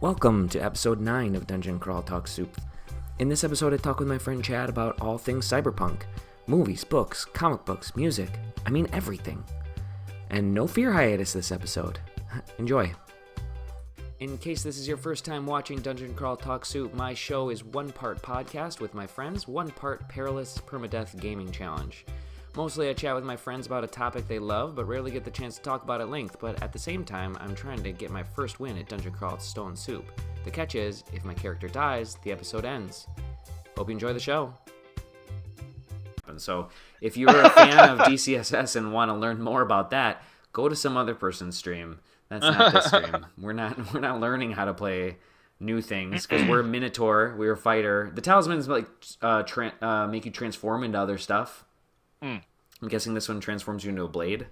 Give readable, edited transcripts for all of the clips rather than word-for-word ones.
Welcome to episode 9 of Dungeon Crawl Talk Soup. In this episode, I talk with my friend Chad about all things cyberpunk. Movies, books, comic books, music, everything. And no fear hiatus this episode. Enjoy. In case this is your first time watching Dungeon Crawl Talk Soup, my show is one part podcast with my friends, one part perilous permadeath gaming challenge. Mostly I chat with my friends about a topic they love, but rarely get the chance to talk about at length, but at the same time, I'm trying to get my first win at Dungeon Crawl Stone Soup. The catch is, if my character dies, the episode ends. Hope you enjoy the show. So, if you're a fan of DCSS and want to learn more about that, go to some other person's stream. That's not this stream. We're not learning how to play new things, because we're a minotaur, we're a fighter. The talismans make you transform into other stuff. I'm guessing this one transforms you into a blade.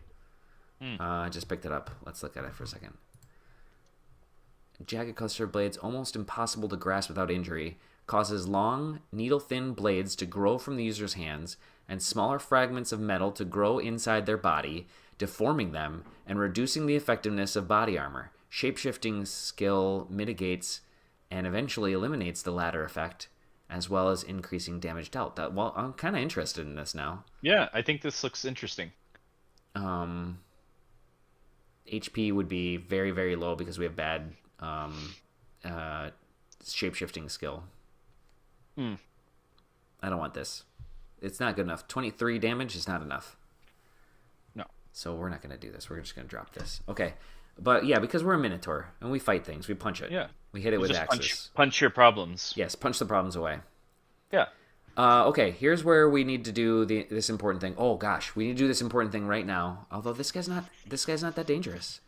I just picked it up. Let's look at it for a second. Jagged cluster blades, almost impossible to grasp without injury, causes long, needle-thin blades to grow from the user's hands and smaller fragments of metal to grow inside their body, deforming them and reducing the effectiveness of body armor. Shapeshifting skill mitigates and eventually eliminates the latter effect, as well as increasing damage dealt. Well, I'm kind of interested in this now. Yeah, I think this looks interesting. HP would be very, very low because we have bad shape-shifting skill. I don't want this. It's not good enough. 23 damage is not enough. No. So we're not going to do this. We're just going to drop this. Okay. But yeah, because we're a minotaur and we fight things, we punch it. Yeah. We hit it with axes. Punch your problems. Yes, punch the problems away. Yeah. Okay, here's where we need to do this important thing. Oh gosh, we need to do this important thing right now. Although this guy's not that dangerous.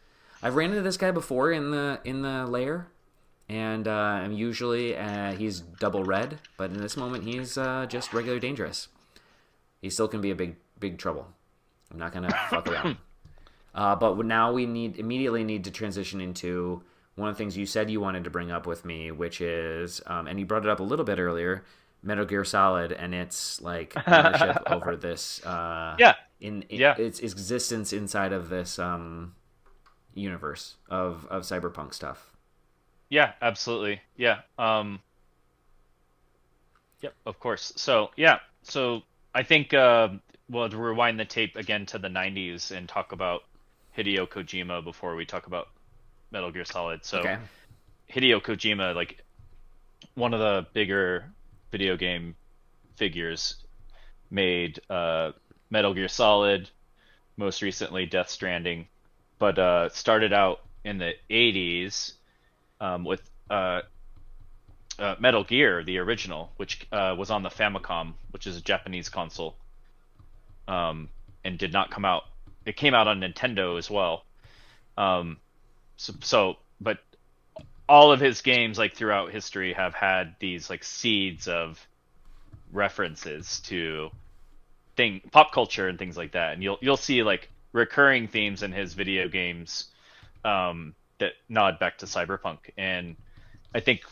I've ran into this guy before in the lair, and I'm usually he's double red, but in this moment he's just regular dangerous. He still can be a big trouble. I'm not gonna fuck around. But now we immediately need to transition into one of the things you said you wanted to bring up with me, which is, and you brought it up a little bit earlier, Metal Gear Solid and its like ownership over this, its existence inside of this universe of cyberpunk stuff. Yeah, absolutely. Yeah. Yep, of course. So I think we'll rewind the tape again to the 90s and talk about Hideo Kojima before we talk about Metal Gear Solid. So okay. Hideo Kojima, like one of the bigger video game figures, made Metal Gear Solid, most recently Death Stranding, but started out in the 80s with Metal Gear, the original, which was on the Famicom, which is a Japanese console, and did not come out. It came out on Nintendo as well. But all of his games, like throughout history, have had these like seeds of references to pop culture and things like that. And you'll see like recurring themes in his video games that nod back to cyberpunk. And I think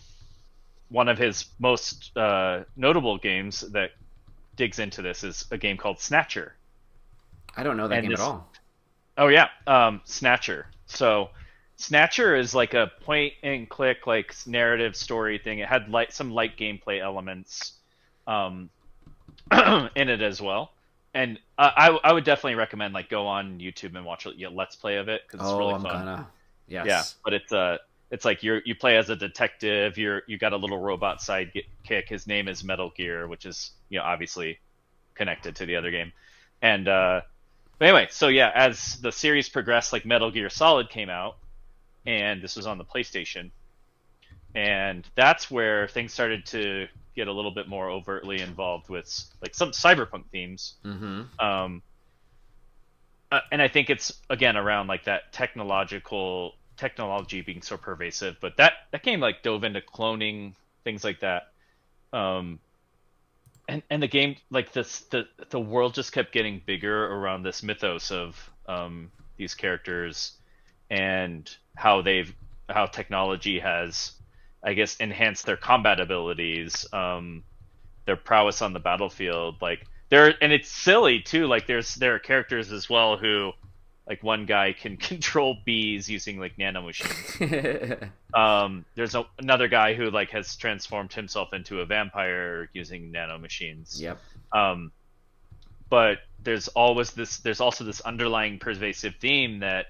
one of his most notable games that digs into this is a game called Snatcher. I don't know that game at all. Oh yeah, Snatcher. So Snatcher is like a point and click like narrative story thing. It had some light gameplay elements in it as well. And I would definitely recommend like go on YouTube and watch a let's play of it because it's really fun. Yes. Yeah, but it's like you play as a detective. You got a little robot sidekick. His name is Metal Gear, which is obviously connected to the other game. And but anyway, so yeah, as the series progressed, like Metal Gear Solid came out, and this was on the PlayStation, and that's where things started to get a little bit more overtly involved with like some cyberpunk themes. Mm-hmm. And I think it's again around like that technology being so pervasive, but that game like dove into cloning, things like that. And the game, like the world just kept getting bigger around this mythos of these characters and how technology has, I guess, enhanced their combat abilities, their prowess on the battlefield. Like and it's silly too. Like there are characters as well who like one guy can control bees using like nanomachines. There's another guy who like has transformed himself into a vampire using nanomachines. Yep. But there's also this underlying pervasive theme that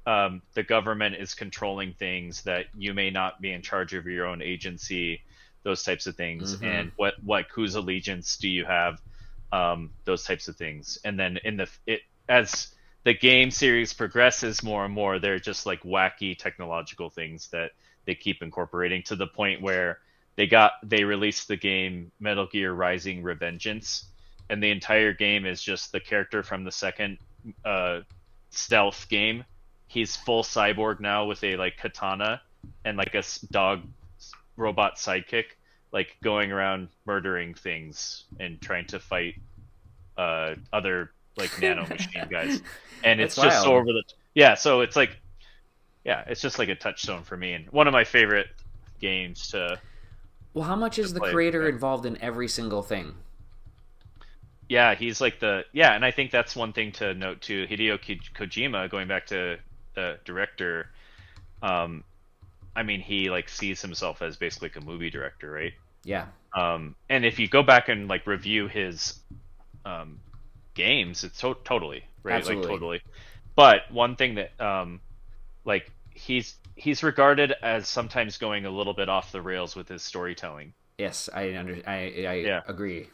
the government is controlling things, that you may not be in charge of your own agency, those types of things, and whose allegiance do you have, those types of things. And then as the game series progresses more and more, they're just like wacky technological things that they keep incorporating, to the point where they released the game Metal Gear Rising: Revengeance, and the entire game is just the character from the second stealth game. He's full cyborg now with a like katana and like a dog robot sidekick, like going around murdering things and trying to fight other like nano machine guys. And it's That's just so wild. over so it's like, yeah, it's just like a touchstone for me and one of my favorite games to. Well, how much is the play. creator involved in every single thing? Yeah, he's like and I think that's one thing to note too. Hideo Kojima, going back to the director, I mean, he like sees himself as basically like a movie director, right? Yeah. And if you go back and like review his games, it's totally right. Absolutely. Like totally. But one thing that like he's regarded as sometimes going a little bit off the rails with his storytelling. Yes, I agree.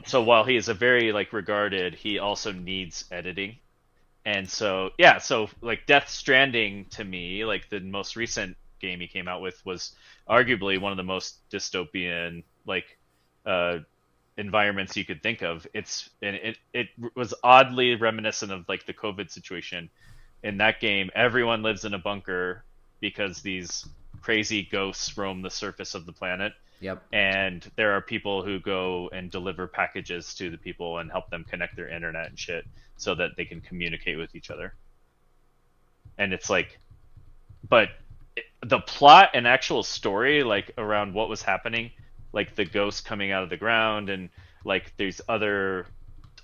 So while he is a very like regarded, he also needs editing. And so so like Death Stranding, to me, like the most recent game he came out with, was arguably one of the most dystopian like environments you could think of. It was oddly reminiscent of like the COVID situation. In that game, everyone lives in a bunker because these crazy ghosts roam the surface of the planet. Yep. And there are people who go and deliver packages to the people and help them connect their internet and shit so that they can communicate with each other. And it's like, but the plot and actual story, like around what was happening, like the ghosts coming out of the ground and like these other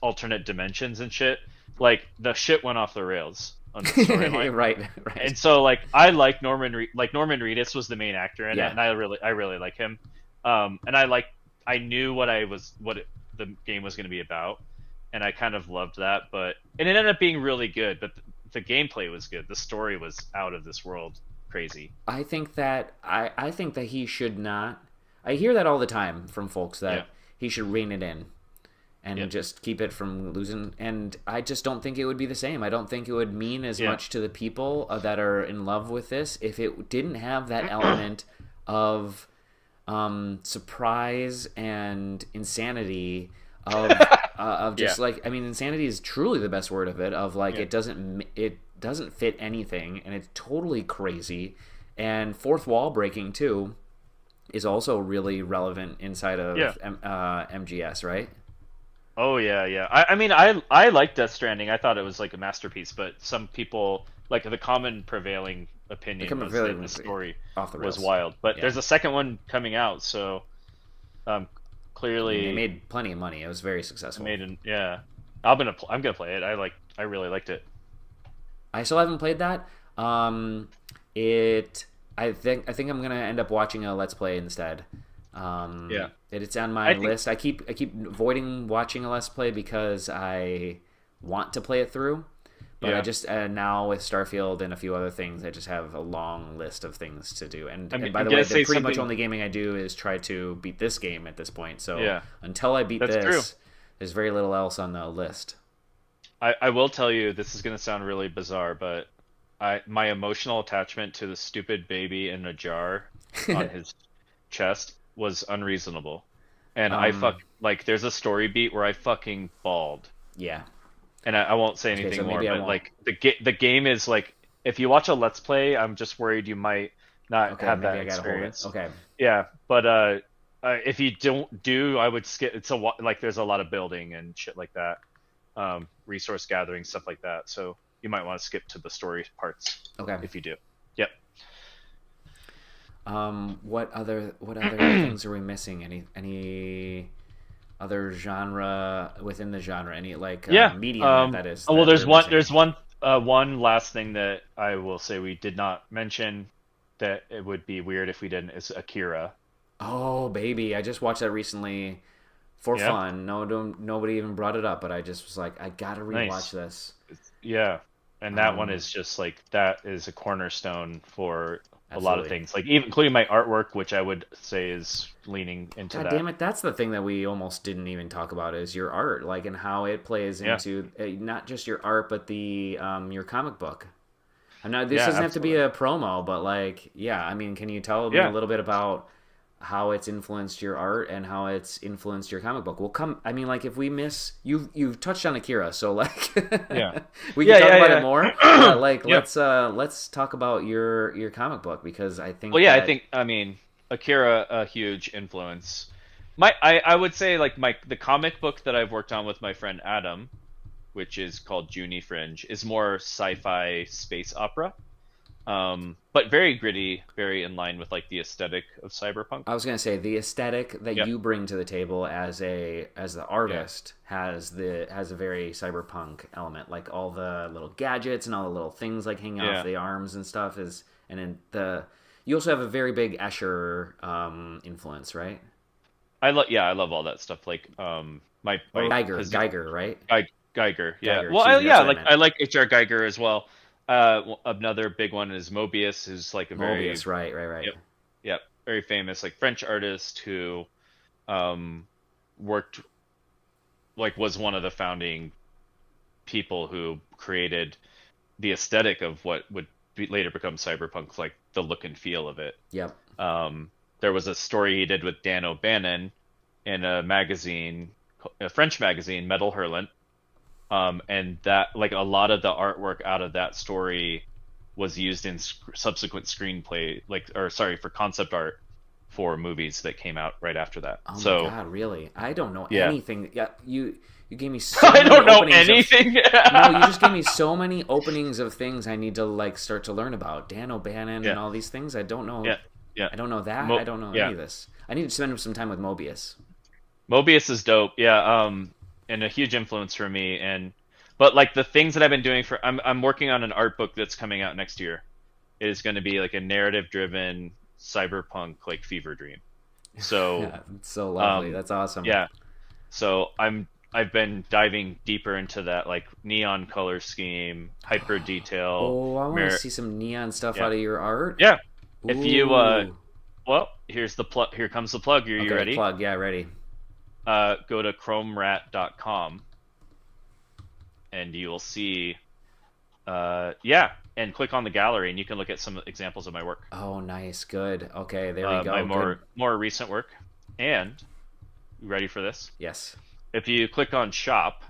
alternate dimensions and shit, like the shit went off the rails on the storyline. right. And so like I like Norman Reedus was the main actor in Yeah. it, and I really like him. And I knew what the game was going to be about, and I kind of loved that. And it ended up being really good. But the gameplay was good. The story was out of this world, crazy. I think that he should not. I hear that all the time from folks that he should rein it in and just keep it from losing. And I just don't think it would be the same. I don't think it would mean as much to the people that are in love with this if it didn't have that element of surprise and insanity of just like, I mean, insanity is truly the best word of it, of like it doesn't fit anything and it's totally crazy. And fourth wall breaking too is also really relevant inside of MGS, right? Oh yeah. I mean I like Death Stranding. I thought it was like a masterpiece, but some people, like the common prevailing opinion, was that the story was wild. But there's a second one coming out, so clearly they made plenty of money. It was very successful. I'm gonna play it. I really liked it. I still haven't played that. I think I'm gonna end up watching a Let's Play instead. It's on my list. I keep avoiding watching a Let's Play because I want to play it through. But I just now with Starfield and a few other things, I just have a long list of things to do. And by the way, the pretty much only gaming I do is try to beat this game at this point. So until I beat there's very little else on the list. I will tell you, this is going to sound really bizarre, but my emotional attachment to the stupid baby in a jar on his chest was unreasonable. And there's a story beat where I fucking bawled. Yeah. And I won't say anything more, but like the game is like, if you watch a Let's Play, I'm just worried you might not have that experience. Okay. Yeah, but if you I would skip. There's a lot of building and shit like that, resource gathering, stuff like that. So you might want to skip to the story parts. Okay. If you do. Yep. What other things are we missing? Any other genre within the genre? Any medium that is? Well, there's one One last thing that I will say we did not mention that it would be weird if we didn't is Akira. Oh, baby. I just watched that recently for Yeah, fun. Nobody even brought it up, but I just was like, I gotta rewatch nice. this. Yeah, and that one Um, is just like that is a cornerstone for a lot of Absolutely. things, like even including my artwork, which I would say is leaning into God that. damn it, that's the thing that we almost didn't even talk about is your art, like, and how it plays Yeah, into not just your art, but the your comic book. I'm not. This yeah, doesn't have to be absolutely. a promo, but like, yeah. I mean, can you tell me a Yeah, little bit about how it's influenced your art and how it's influenced your comic book? Well, come. I mean, like, if we miss you've touched on Akira, so like, yeah, we can yeah, talk about it yeah, more. yeah. But like, Yeah. let's talk about your comic book because I Well, think yeah, that I mean, Akira, a huge influence. I would say like the comic book that I've worked on with my friend Adam, which is called Junie Fringe, is more sci-fi space opera, but very gritty, very in line with like the aesthetic of cyberpunk. I was gonna say the aesthetic that Yeah, you bring to the table as the yeah, artist has a very cyberpunk element. Like all the little gadgets and all the little things like hanging off yeah. the arms and stuff is, and then the you also have a very big Escher influence, right? I love all that stuff. Like, my Or position. Geiger, right? Geiger, yeah. Geiger, Well, excuse me, that's yeah, what I like meant. I like H.R. Geiger as well. Another big one is Mobius, who's like a very, Mobius, right. yep, yep, very famous like French artist who um worked like was one of the founding people who created the aesthetic of what would later become cyberpunk, like the look and feel of it. Yep. There was a story he did with Dan O'Bannon in a magazine, a French magazine, Metal Hurlant. And that, like, a lot of the artwork out of that story was used in subsequent screenplay, like, or sorry, for concept art for movies that came out right after that. Oh my So, God, really? I don't know yeah. anything. Yeah, you gave me so I many don't know openings of. anything. No, you just gave me so many openings of things I need to like start to learn about. Dan O'Bannon and Yeah, all these things. I don't know. yeah, yeah. I don't know that. Mo I don't know any yeah. of this. I need to spend some time with Mobius. Mobius is dope. Yeah, and a huge influence for me. And but like the things that I've been doing for, I'm working on an art book that's coming out next year. It is going to be like a narrative driven cyberpunk like fever dream. So, Yeah, it's so lovely. um, That's awesome. yeah. So I've been diving deeper into that like neon color scheme, hyper detail, Oh, I want to mirror. see some neon stuff Yeah, out of your art. yeah. If you Ooh. well, here's the plug. Here comes the plug. Are you Okay, ready? plug. Yeah, ready. Go to chromerat.com and you will see, yeah, and click on the gallery and you can look at some examples of my work, Oh, nice. Good. Okay, there we my go. Good. more recent work. And you ready for this? Yes. If you click on shop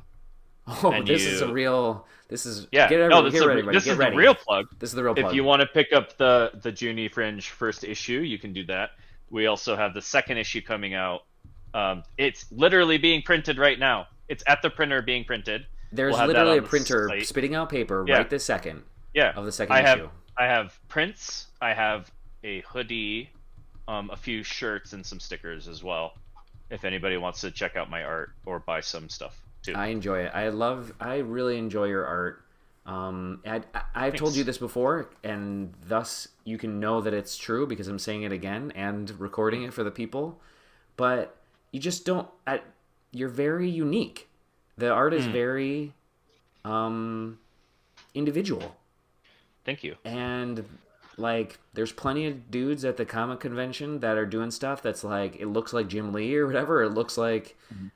Oh, and this is a you, real. This is yeah, no, get ready, buddy. this Get is the ready. real plug. This is the real If you plug. want to pick up the Junie Fringe first issue, you can do that. We also have the second issue coming out. It's literally being printed right now. It's at the printer being printed. We'll There's have that literally on a the printer site. spitting out paper Yeah, right this second yeah. of the second I have issue. I have prints. I have a hoodie, a few shirts, and some stickers as well. If anybody wants to check out my art or buy some stuff too. I enjoy it. I really enjoy your art. I've told you Thanks. this before, and thus you can know that it's true because I'm saying it again and recording it for the people. But you just don't. You're very unique. The art is Mm, very individual. thank you. And like there's plenty of dudes at the comic convention that are doing stuff that's like it looks like Jim Lee or whatever.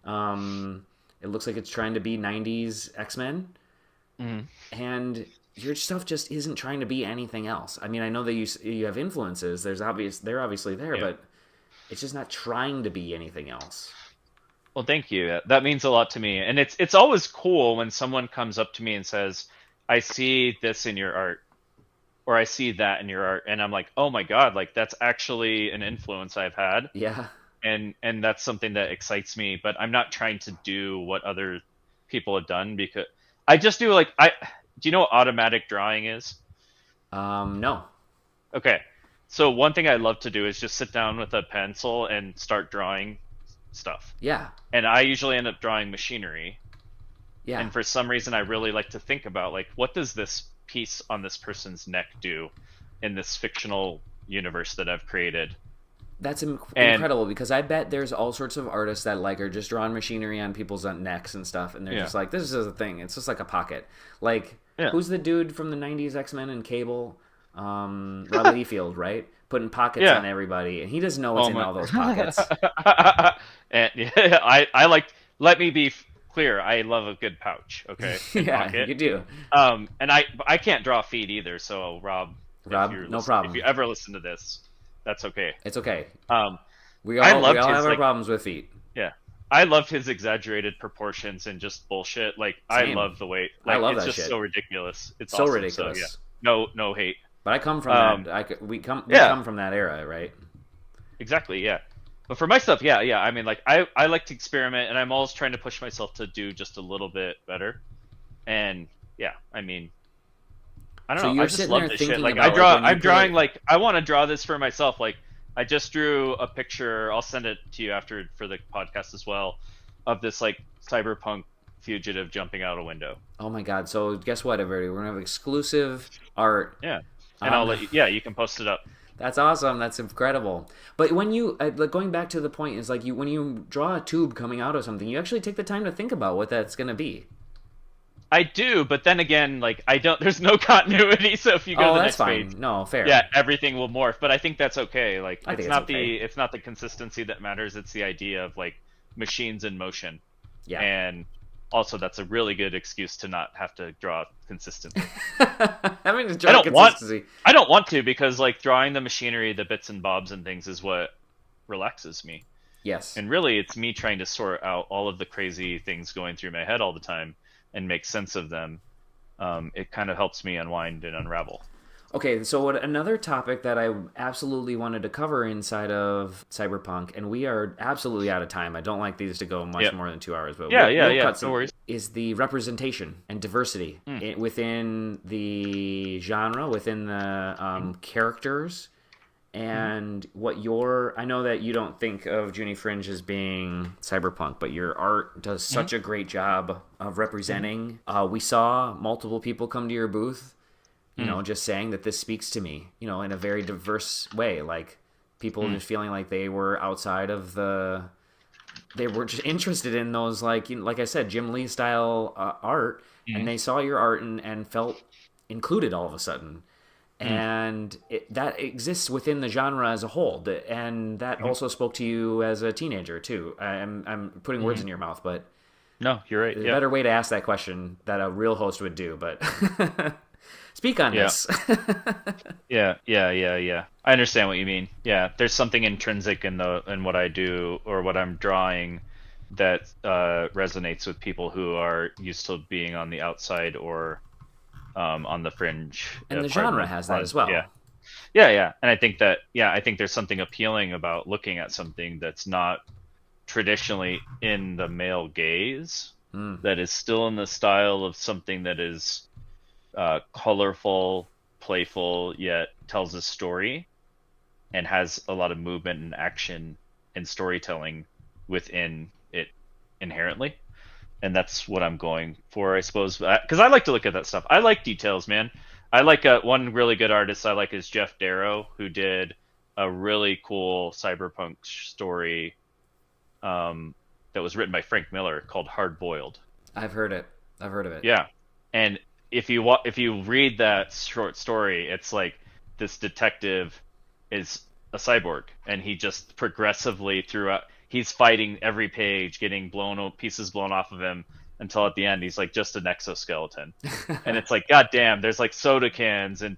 Um it looks like it's trying to be 90s X-Men, Mm, and your stuff just isn't trying to be anything else. I mean, I know that you have influences. They're obviously there, yeah. but it's just not trying to be anything else. Well, thank you. That means a lot to me. And it's always cool when someone comes up to me and says, "I see this in your art," or "I see that in your art." And I'm like, "Oh my God, like that's actually an influence I've had." Yeah. And that's something that excites me, but I'm not trying to do what other people have done because I just do like I do you know what automatic drawing is? No. Okay. So one thing I love to do is just sit down with a pencil and start drawing stuff. Yeah. And I usually end up drawing machinery. Yeah. And for some reason, I really like to think about like, what does this piece on this person's neck do in this fictional universe that I've created? That's And incredible, because I bet there's all sorts of artists that like are just drawing machinery on people's necks and stuff, and they're yeah, just like, this is a thing. It's just like a pocket. Like, yeah, who's the dude from the '90s X-Men and Cable? Rob Liefeld, right? Putting pockets yeah. on everybody, and he doesn't know what's Oh in my. all those pockets. And yeah, I like. Let me be clear. I love a good pouch. Okay, and Yeah, pocket. you do. And I can't draw feet either. So Rob, Rob, no problem. if you ever listen to this, that's okay. It's okay. Um, We I all loved have his our like, problems with feet. yeah, I loved his exaggerated proportions and just bullshit. Like I Same. love the way, I like love it's that just shit. so ridiculous. It's So awesome. ridiculous. So no hate. But I come from that. We come from that era, right? Exactly, yeah. But for my stuff, yeah. I mean, like I like to experiment, and I'm always trying to push myself to do just a little bit better. And yeah, I mean, I don't So know. you're I just sitting love there this shit. thinking Like about, I draw, like, when you I'm put drawing like I want to draw this for myself. Like I just drew a picture. I'll send it to you after for the podcast as well, of this like cyberpunk fugitive jumping out a window. Oh my god! So guess what, everybody? We're gonna have exclusive art. Yeah, and I'll let you. Yeah, you can post it up. That's awesome. That's incredible. But when you like, going back to the point is like, when you draw a tube coming out of something, you actually take the time to think about what that's gonna be. I do, but then again, like I don't. There's no continuity, so if you go to the that's next fine. page, No, fair. yeah, everything will morph. But I think that's okay. Like I think it's it's not okay. it's not the consistency that matters. It's the idea of like machines in motion. Yeah. And also, that's a really good excuse to not have to draw consistently. I mean, draw consistency. I don't want to, because like drawing the machinery, the bits and bobs and things is what relaxes me. Yes. And really, it's me trying to sort out all of the crazy things going through my head all the time and make sense of them. It kind of helps me unwind and unravel. Okay, so another topic that I absolutely wanted to cover inside of Cyberpunk, and we are absolutely out of time. I don't like these to go much more than 2 hours, but we'll cut some. No worries. Is the representation and diversity within the genre, within the characters, and what your... I know that you don't think of Junie Fringe as being cyberpunk, but your art does such a great job of representing. We saw multiple people come to your booth, you know, just saying that this speaks to me, you know, in a very diverse way. Like, people just feeling like they were outside of the... They were just interested in those, like, you know, like I said, Jim Lee style art, and they saw your art and felt included all of a sudden. And that exists within the genre as a whole. And that also spoke to you as a teenager, too. I'm putting words in your mouth, but... No, you're right. There's a better way to ask that question that a real host would do, but... Speak on this. Yeah. I understand what you mean. Yeah, there's something intrinsic in what I do or what I'm drawing that resonates with people who are used to being on the outside or on the fringe. And the genre has that as well. Yeah. And I think there's something appealing about looking at something that's not traditionally in the male gaze, that is still in the style of something that is colorful, playful, yet tells a story and has a lot of movement and action and storytelling within it inherently. And that's what I'm going for, I suppose, because I like to look at that stuff. I like details, man. I like one really good artist I like is Jeff Darrow, who did a really cool cyberpunk story that was written by Frank Miller called Hard Boiled. I've heard it. I've heard of it. Yeah, and if you read that short story, it's like this detective is a cyborg, and he just progressively throughout, he's fighting every page, getting pieces blown off of him, until at the end he's like just an exoskeleton. And it's like, god damn, there's like soda cans and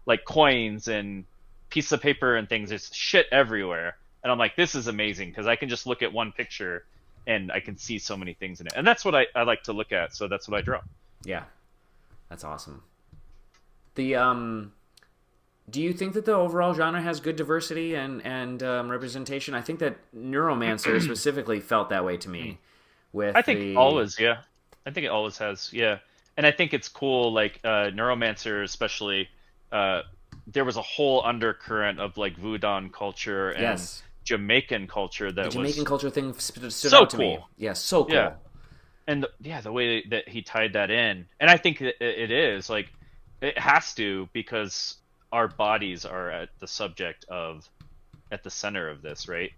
like coins and pieces of paper and things. There's shit everywhere, and I'm like, this is amazing, because I can just look at one picture and I can see so many things in it, and that's what I like to look at. So that's what I draw. Yeah. That's awesome. The do you think that the overall genre has good diversity and representation? I think that Neuromancer specifically felt that way to me. I think always, yeah. I think it always has, yeah. And I think it's cool, like Neuromancer especially. There was a whole undercurrent of like Voodoo culture and Jamaican culture that the Jamaican culture thing stood so out to cool. me. Yeah, so cool. Yeah. the way that he tied that in, and I think it is like it has to, because our bodies are at the center of this, right?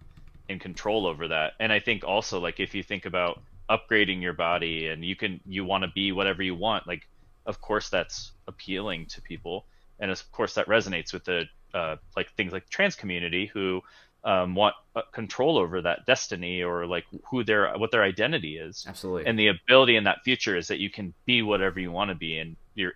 In control over that. And I think also, like, if you think about upgrading your body and you want to be whatever you want, like, of course that's appealing to people, and of course that resonates with the like things like trans community who want control over that destiny, or like what their identity is. Absolutely. And the ability in that future is that you can be whatever you want to be, and your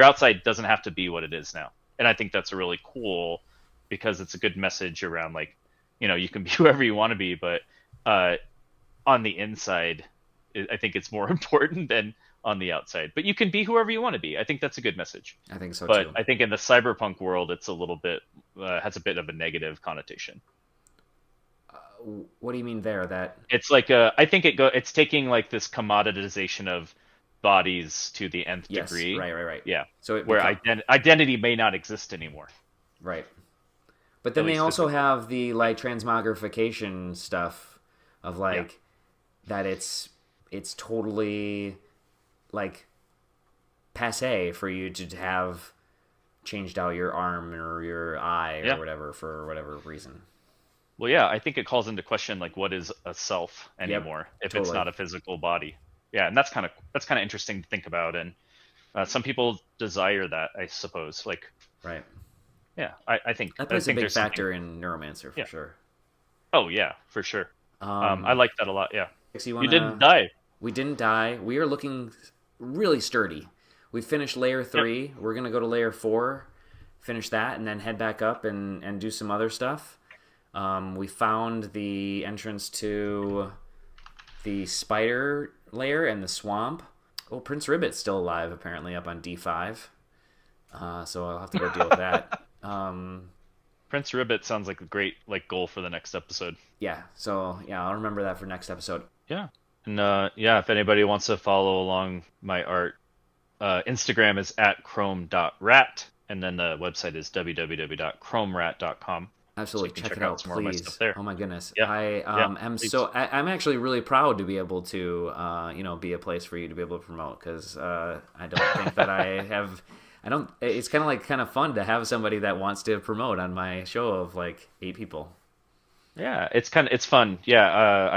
outside doesn't have to be what it is now. And I think that's really cool, because it's a good message around, like, you can be whoever you want to be, but on the inside, I think it's more important than on the outside. But you can be whoever you want to be. I think that's a good message. I think so but too. I think in the cyberpunk world, it's a little bit has a bit of a negative connotation. What do you mean there? That it's like I think it's taking like this commoditization of bodies to the nth degree. Right. Yeah. So where identity may not exist anymore. Right. But then they also have the like transmogrification stuff of like that it's totally like passe for you to have changed out your arm or your eye or whatever for whatever reason. Well, yeah, I think it calls into question like what is a self anymore if totally. It's not a physical body. Yeah, and that's kind of interesting to think about, and some people desire that, I suppose. Like, right. Yeah, I think that plays a big factor in Neuromancer for sure. Oh yeah, for sure. I like that a lot. Yeah. You didn't die. We didn't die. We are looking really sturdy. We finished Layer 3. Yep. We're gonna go to Layer 4, finish that, and then head back up and do some other stuff. We found the entrance to the spider lair and the swamp. Oh, Prince Ribbit's still alive apparently up on D5. So I'll have to go deal with that. Prince Ribbit sounds like a great goal for the next episode. Yeah, so I'll remember that for next episode. Yeah, and if anybody wants to follow along my art, Instagram is @chrome.rat, and then the website is www.chromerat.com. Absolutely, so check it out, please. There. Oh my goodness, yeah. I'm actually really proud to be able to be a place for you to be able to promote, because I don't think that I have. It's kind of fun to have somebody that wants to promote on my show of like 8 people. Yeah, it's fun. Yeah,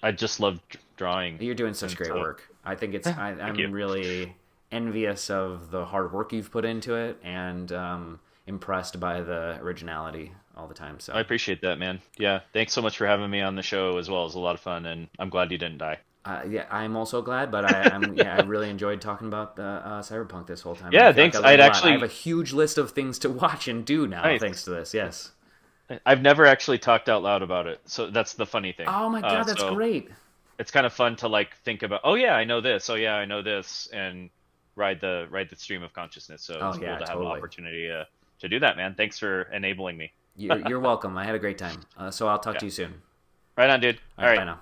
I just love drawing. You're doing such great work. I think it's I'm really envious of the hard work you've put into it, and impressed by the originality all the time. So I appreciate that, man. Yeah, thanks so much for having me on the show as well. It was a lot of fun, and I'm glad you didn't die. I'm also glad, but I really enjoyed talking about the Cyberpunk this whole time. Yeah, thanks. I have a huge list of things to watch and do now, thanks to this. Yes, I've never actually talked out loud about it, so that's the funny thing. Oh my god, that's great. It's kind of fun to like think about. Oh yeah, I know this. Oh yeah, I know this, and ride the stream of consciousness. So it's cool to have an opportunity to do that, man. Thanks for enabling me. You're welcome. I had a great time. So I'll talk to you soon. Right on, dude. All right. Bye now.